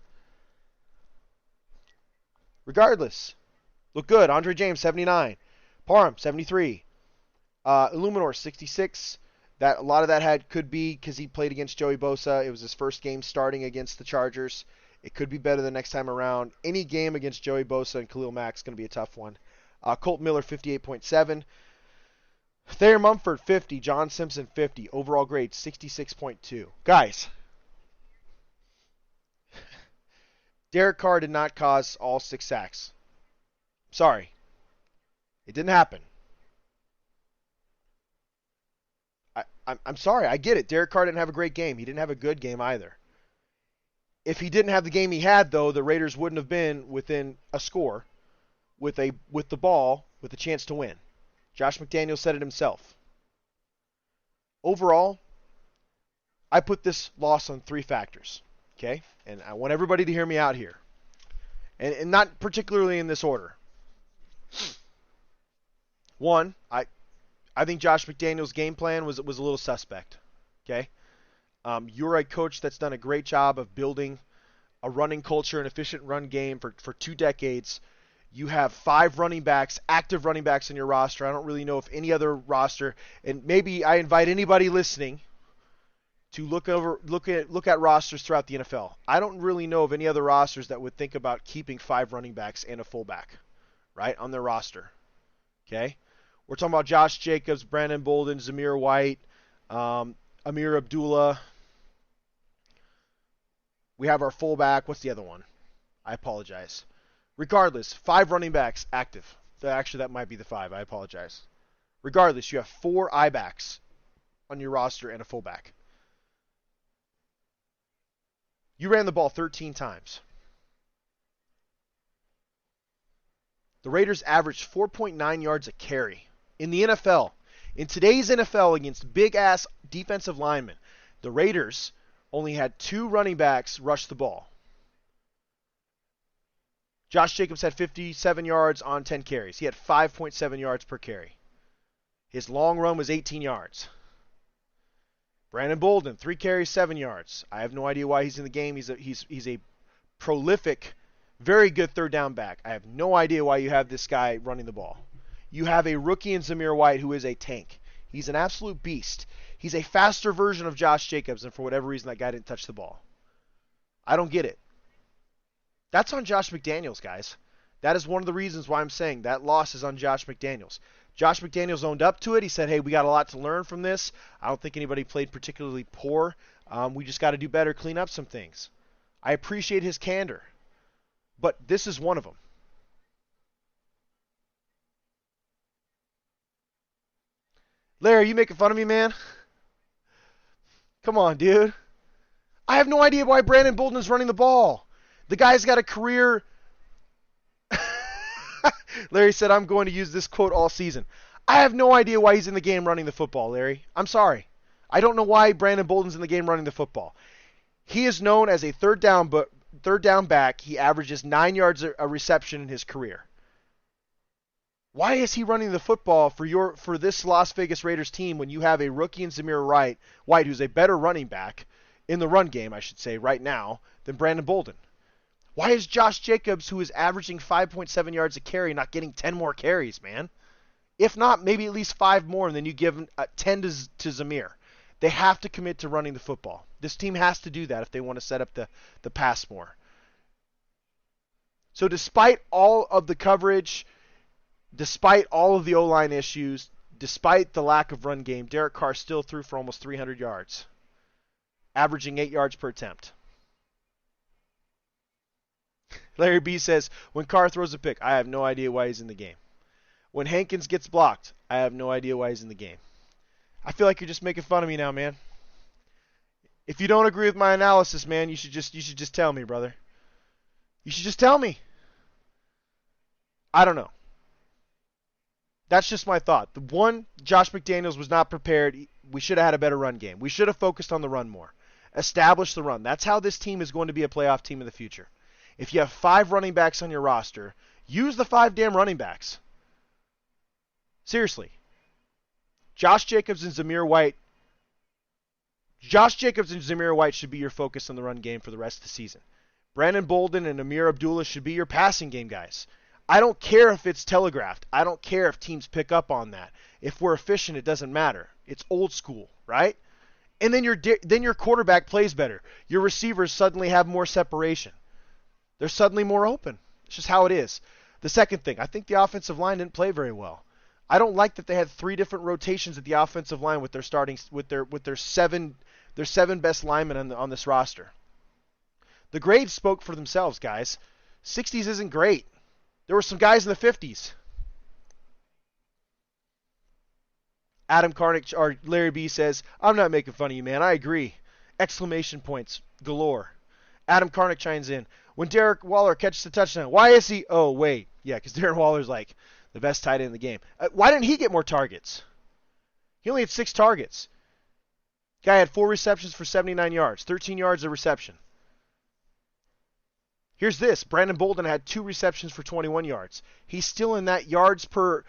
Regardless. Look good. Andre James, 79. Parham, 73. Illuminor, 66. A lot of that could be because he played against Joey Bosa. It was his first game starting against the Chargers. It could be better the next time around. Any game against Joey Bosa and Khalil Mack is going to be a tough one. Colton Miller, 58.7. Thayer Munford, 50. John Simpson, 50. Overall grade, 66.2. Guys, Derek Carr did not cause all 6 sacks. Sorry. It didn't happen. I'm sorry. I get it. Derek Carr didn't have a great game. He didn't have a good game either. If he didn't have the game he had, though, the Raiders wouldn't have been within a score with the ball with a chance to win. Josh McDaniels said it himself. Overall, I put this loss on 3 factors. Okay? And I want everybody to hear me out here. And not particularly in this order. 1, I think Josh McDaniels' game plan was a little suspect. Okay? You're a coach that's done a great job of building a running culture, an efficient run game for 2 decades. You have 5 running backs, active running backs in your roster. I don't really know if any other roster, and maybe I invite anybody listening to look at rosters throughout the NFL. I don't really know of any other rosters that would think about keeping 5 running backs and a fullback, right, on their roster. Okay? We're talking about Josh Jacobs, Brandon Bolden, Zamir White, Amir Abdullah. We have our fullback. What's the other one? I apologize. Regardless, 5 running backs active. Actually, that might be the 5. I apologize. Regardless, you have 4 I-backs on your roster and a fullback. You ran the ball 13 times. The Raiders averaged 4.9 yards a carry. In the NFL, in today's NFL against big-ass defensive linemen, the Raiders only had 2 running backs rush the ball. Josh Jacobs had 57 yards on 10 carries. He had 5.7 yards per carry. His long run was 18 yards. Brandon Bolden, 3 carries, 7 yards. I have no idea why he's in the game. He's a prolific, very good third down back. I have no idea why you have this guy running the ball. You have a rookie in Zamir White who is a tank. He's an absolute beast. He's a faster version of Josh Jacobs, and for whatever reason, that guy didn't touch the ball. I don't get it. That's on Josh McDaniels, guys. That is one of the reasons why I'm saying that loss is on Josh McDaniels. Josh McDaniels owned up to it. He said, hey, we got a lot to learn from this. I don't think anybody played particularly poor. We just got to do better, clean up some things. I appreciate his candor. But this is one of them. Larry, you making fun of me, man? Come on, dude. I have no idea why Brandon Bolden is running the ball. The guy's got a career. Larry said, I'm going to use this quote all season. I have no idea why he's in the game running the football, Larry. I'm sorry. I don't know why Brandon Bolden's in the game running the football. He is known as a third down back. He averages 9 yards a reception in his career. Why is he running the football for this Las Vegas Raiders team when you have a rookie in Zamir White, who's a better running back in the run game, I should say, right now, than Brandon Bolden? Why is Josh Jacobs, who is averaging 5.7 yards a carry, not getting 10 more carries, man? If not, maybe at least 5 more, and then you give 10 to Zamir. They have to commit to running the football. This team has to do that if they want to set up the pass more. So despite all of the coverage, despite all of the O-line issues, despite the lack of run game, Derek Carr still threw for almost 300 yards, averaging 8 yards per attempt. Larry B says, when Carr throws a pick, I have no idea why he's in the game. When Hankins gets blocked, I have no idea why he's in the game. I feel like you're just making fun of me now, man. If you don't agree with my analysis, man, you should just tell me, brother. You should just tell me. I don't know. That's just my thought. The one, Josh McDaniels was not prepared. We should have had a better run game. We should have focused on the run more. Establish the run. That's how this team is going to be a playoff team in the future. If you have 5 running backs on your roster, use the 5 damn running backs. Seriously. Josh Jacobs and Zamir White should be your focus on the run game for the rest of the season. Brandon Bolden and Amir Abdullah should be your passing game guys. I don't care if it's telegraphed. I don't care if teams pick up on that. If we're efficient, it doesn't matter. It's old school, right? And then your quarterback plays better. Your receivers suddenly have more separation. They're suddenly more open. It's just how it is. The second thing, I think the offensive line didn't play very well. I don't like that they had 3 different rotations at the offensive line with their 7 best linemen on this roster. The grades spoke for themselves, guys. 60s isn't great. There were some guys in the 50s. Adam Carnick or Larry B says, I'm not making fun of you, man. I agree. Exclamation points galore. Adam Carnick chimes in. When Derek Waller catches the touchdown, why is he? Oh, wait. Yeah, because Darren Waller's like the best tight end in the game. Why didn't he get more targets? He only had 6 targets. Guy had 4 receptions for 79 yards, 13 yards a reception. Here's this. Brandon Bolden had 2 receptions for 21 yards. He's still in that yards per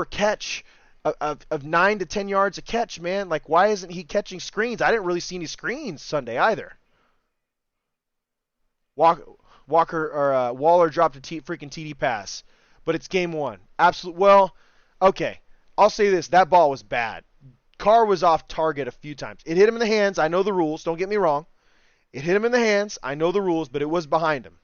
catch of 9 to 10 yards a catch, man. Like, why isn't he catching screens? I didn't really see any screens Sunday either. Waller dropped a freaking TD pass, but it's game 1. Well, okay. I'll say this. That ball was bad. Carr was off target a few times. It hit him in the hands. I know the rules. Don't get me wrong. It hit him in the hands. I know the rules, but it was behind him.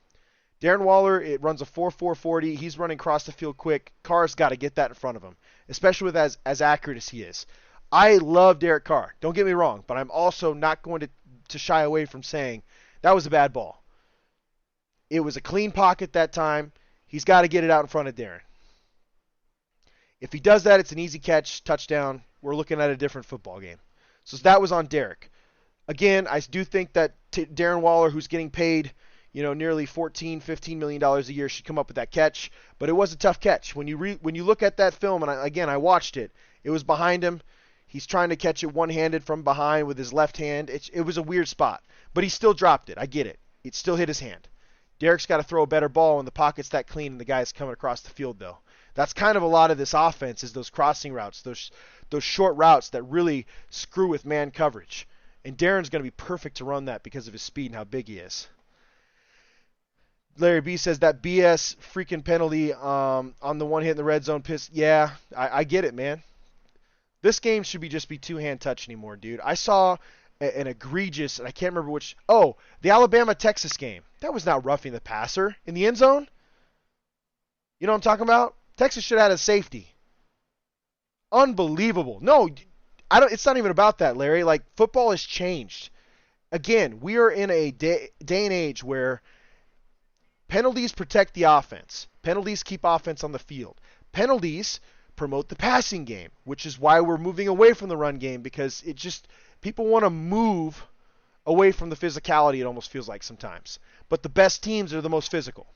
Darren Waller, it runs a 4.40. He's running across the field quick. Carr's got to get that in front of him, especially with as accurate as he is. I love Derek Carr. Don't get me wrong, but I'm also not going to shy away from saying that was a bad ball. It was a clean pocket that time. He's got to get it out in front of Darren. If he does that, it's an easy catch, touchdown. We're looking at a different football game. So that was on Derek. Again, I do think that Darren Waller, who's getting paid, nearly $14-15 million a year, should come up with that catch. But it was a tough catch. When you look at that film, and I watched it, it was behind him. He's trying to catch it one-handed from behind with his left hand. It was a weird spot. But he still dropped it. I get it. It still hit his hand. Derek's got to throw a better ball when the pocket's that clean and the guy's coming across the field, though. That's kind of a lot of this offense is those crossing routes, those short routes that really screw with man coverage. And Darren's going to be perfect to run that because of his speed and how big he is. Larry B says that BS freaking penalty on the one hit in the red zone piss. Yeah, I get it, man. This game should just be two-hand touch anymore, dude. I saw an egregious, and I can't remember which. Oh, the Alabama-Texas game. That was not roughing the passer in the end zone. You know what I'm talking about? Texas should have had a safety. Unbelievable. No, it's not even about that, Larry. Like, football has changed. Again, we are in a day and age where penalties protect the offense. Penalties keep offense on the field. Penalties promote the passing game, which is why we're moving away from the run game, because people want to move away from the physicality, it almost feels like sometimes. But the best teams are the most physical.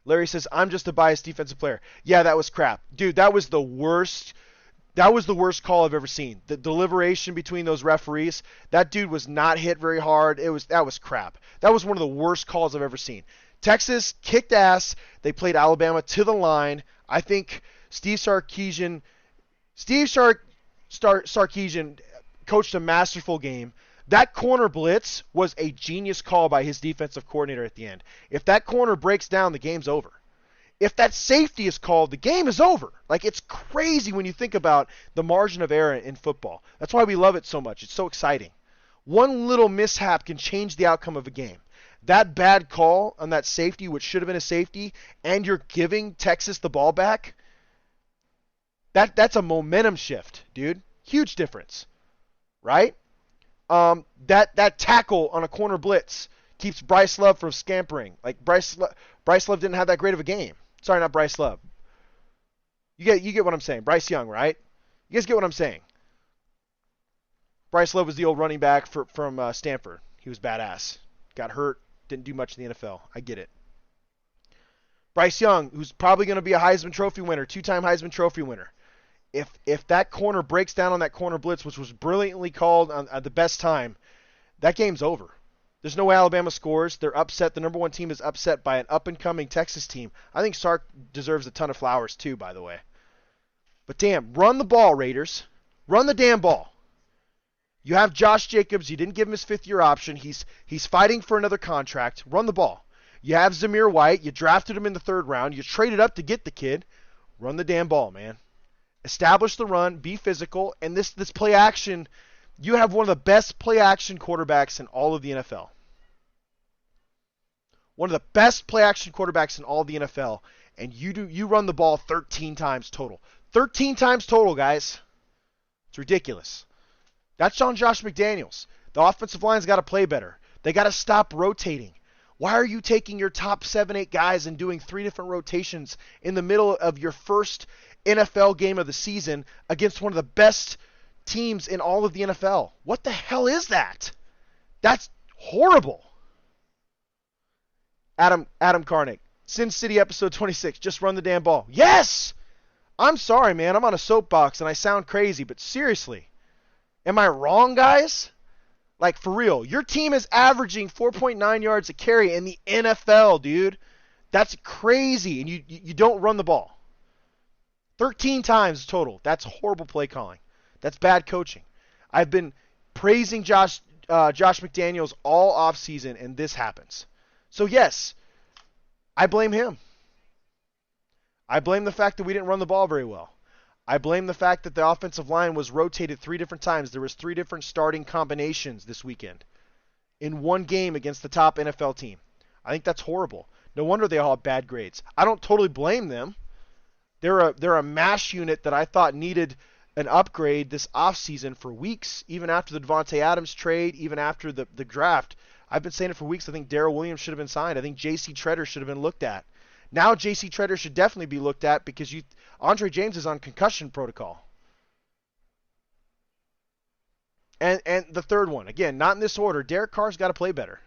Larry says, I'm just a biased defensive player. Yeah, that was crap. Dude, that was the worst. That was the worst call I've ever seen. The deliberation between those referees, that dude was not hit very hard. That was crap. That was one of the worst calls I've ever seen. Texas kicked ass. They played Alabama to the line. I think Steve Sarkisian coached a masterful game. That corner blitz was a genius call by his defensive coordinator at the end. If that corner breaks down, the game's over. If that safety is called, the game is over. Like, it's crazy when you think about the margin of error in football. That's why we love it so much. It's so exciting. One little mishap can change the outcome of a game. That bad call on that safety, which should have been a safety, and you're giving Texas the ball back, that's a momentum shift, dude. Huge difference, right? That tackle on a corner blitz keeps Bryce Love from scampering. Like, Bryce Love didn't have that great of a game. Sorry, not Bryce Love. You get what I'm saying. Bryce Young, right? You guys get what I'm saying. Bryce Love was the old running back from Stanford. He was badass. Got hurt. Didn't do much in the NFL. I get it. Bryce Young, who's probably going to be a Heisman Trophy winner, two-time Heisman Trophy winner. If that corner breaks down on that corner blitz, which was brilliantly called at the best time, that game's over. There's no way Alabama scores. They're upset. The number one team is upset by an up-and-coming Texas team. I think Sark deserves a ton of flowers too, by the way. But damn, run the ball, Raiders. Run the damn ball. You have Josh Jacobs. You didn't give him his fifth-year option. He's fighting for another contract. Run the ball. You have Zamir White. You drafted him in the third round. You traded up to get the kid. Run the damn ball, man. Establish the run. Be physical. And this play action, you have one of the best play action quarterbacks in all of the NFL. One of the best play action quarterbacks in all of the NFL. And you run the ball 13 times total. 13 times total, guys. It's ridiculous. That's on Josh McDaniels. The offensive line's got to play better. They got to stop rotating. Why are you taking your top 7, 8 guys and doing 3 different rotations in the middle of your first NFL game of the season against one of the best teams in all of the NFL? What the hell is that? That's horrible. Adam Karnick, Sin City episode 26, just run the damn ball. Yes! I'm sorry, man. I'm on a soapbox and I sound crazy, but seriously. Am I wrong, guys? Like, for real. Your team is averaging 4.9 yards a carry in the NFL, dude. That's crazy. And you don't run the ball. 13 times total. That's horrible play calling. That's bad coaching. I've been praising Josh McDaniels all offseason, and this happens. So, yes, I blame him. I blame the fact that we didn't run the ball very well. I blame the fact that the offensive line was rotated 3 different times. There was 3 different starting combinations this weekend in one game against the top NFL team. I think that's horrible. No wonder they all have bad grades. I don't totally blame them. They're a mash unit that I thought needed an upgrade this offseason for weeks, even after the Devontae Adams trade, even after the draft. I've been saying it for weeks. I think Darrell Williams should have been signed. I think J.C. Treader should have been looked at. Now J.C. Treader should definitely be looked at because Andre James is on concussion protocol. And the third one, again, not in this order, Derek Carr's got to play better.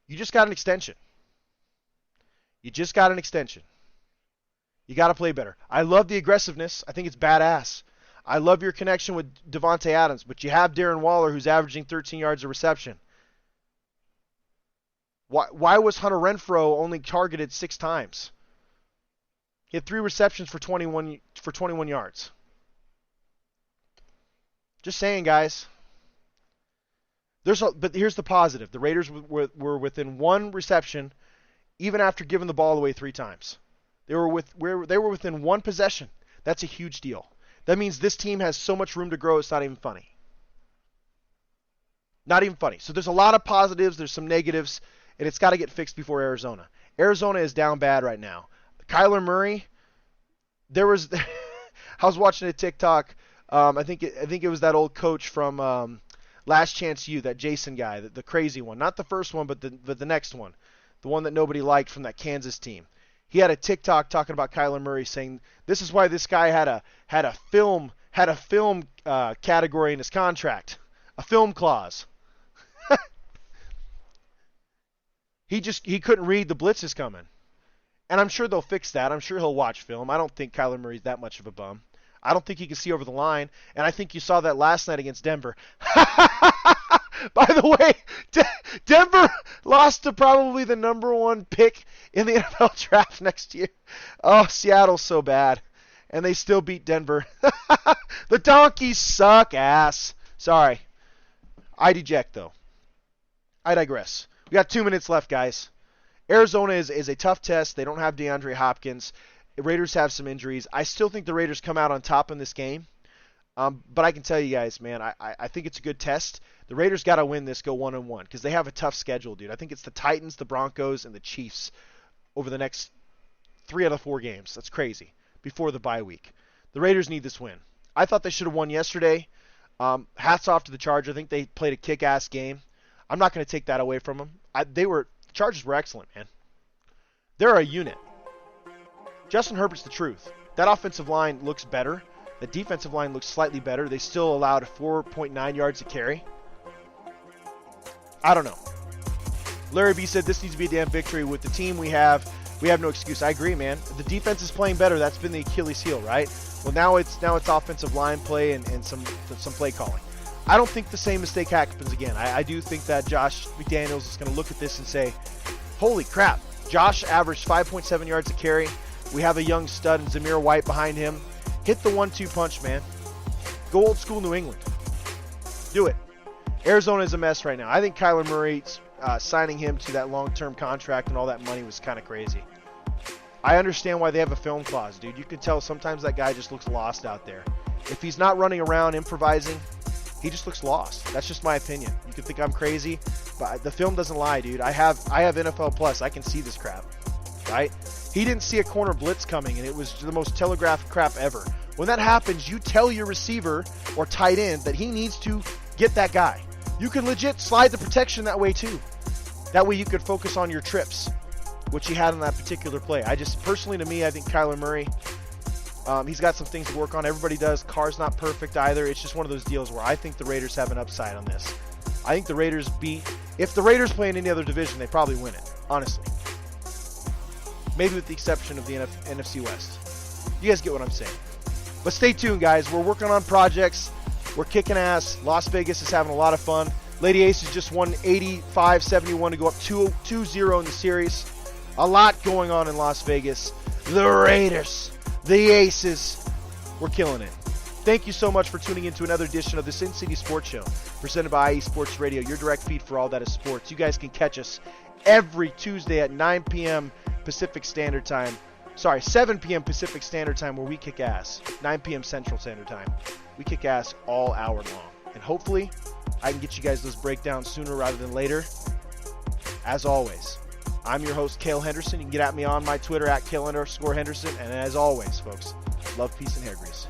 You just got an extension. You got to play better. I love the aggressiveness. I think it's badass. I love your connection with Devontae Adams, but you have Darren Waller who's averaging 13 yards a reception. Why was Hunter Renfrow only targeted 6 times? He had 3 receptions for 21 yards. Just saying, guys. But here's the positive. The Raiders were within one reception, even after giving the ball away 3 times. They were within one possession. That's a huge deal. That means this team has so much room to grow, it's not even funny. Not even funny. So there's a lot of positives, there's some negatives, and it's got to get fixed before Arizona. Arizona is down bad right now. Kyler Murray, I was watching a TikTok. I think it was that old coach from Last Chance U, that Jason guy, the crazy one. Not the first one, but the next one. The one that nobody liked from that Kansas team. He had a TikTok talking about Kyler Murray, saying this is why this guy had a film category in his contract, a film clause. He couldn't read the blitzes coming, and I'm sure they'll fix that. I'm sure he'll watch film. I don't think Kyler Murray's that much of a bum. I don't think he can see over the line, and I think you saw that last night against Denver. By the way, Denver lost to probably the number 1 pick in the NFL draft next year. Oh, Seattle's so bad. And they still beat Denver. The Donkeys suck ass. Sorry. I deject, though. I digress. We got 2 minutes left, guys. Arizona is a tough test. They don't have DeAndre Hopkins. The Raiders have some injuries. I still think the Raiders come out on top in this game. But I can tell you guys, man, I think it's a good test. The Raiders got to win this, go 1-1, because they have a tough schedule, dude. I think it's the Titans, the Broncos, and the Chiefs over the next 3 out of 4 games. That's crazy. Before the bye week. The Raiders need this win. I thought they should have won yesterday. Hats off to the Chargers. I think they played a kick-ass game. I'm not going to take that away from them. The Chargers were excellent, man. They're a unit. Justin Herbert's the truth. That offensive line looks better. The defensive line looks slightly better. They still allowed 4.9 yards to carry. I don't know. Larry B said this needs to be a damn victory. With the team we have no excuse. I agree, man. The defense is playing better. That's been the Achilles heel, right? Well, now it's offensive line play and some play calling. I don't think the same mistake happens again. I do think that Josh McDaniels is going to look at this and say, holy crap, Josh averaged 5.7 yards a carry. We have a young stud and Zamir White behind him. Hit the 1-2 punch, man. Go old school New England. Do it. Arizona is a mess right now. I think Kyler Murray signing him to that long-term contract and all that money was kind of crazy. I understand why they have a film clause, dude. You can tell sometimes that guy just looks lost out there. If he's not running around improvising, he just looks lost. That's just my opinion. You can think I'm crazy, but the film doesn't lie, dude. I have NFL Plus. I can see this crap, right? He didn't see a corner blitz coming, and it was the most telegraphed crap ever. When that happens, you tell your receiver or tight end that he needs to get that guy. You can legit slide the protection that way too. That way you could focus on your trips, which he had in that particular play. Personally to me, I think Kyler Murray, he's got some things to work on. Everybody does. Carr's not perfect either. It's just one of those deals where I think the Raiders have an upside on this. I think the Raiders if the Raiders play in any other division, they probably win it, honestly. Maybe with the exception of the NFC West. You guys get what I'm saying. But stay tuned, guys. We're working on projects. We're kicking ass. Las Vegas is having a lot of fun. Lady Aces just won 85-71 to go up 2-0 in the series. A lot going on in Las Vegas. The Raiders, the Aces, we're killing it. Thank you so much for tuning in to another edition of the Sin City Sports Show, presented by IE Sports Radio, your direct feed for all that is sports. You guys can catch us every Tuesday at 9 p.m. Pacific Standard Time. 7 p.m. Pacific Standard Time, where we kick ass. 9 p.m. Central Standard Time. We kick ass all hour long. And hopefully, I can get you guys those breakdowns sooner rather than later. As always, I'm your host, Cale Henderson. You can get at me on my Twitter at Cale_Henderson. And as always, folks, love, peace, and hair grease.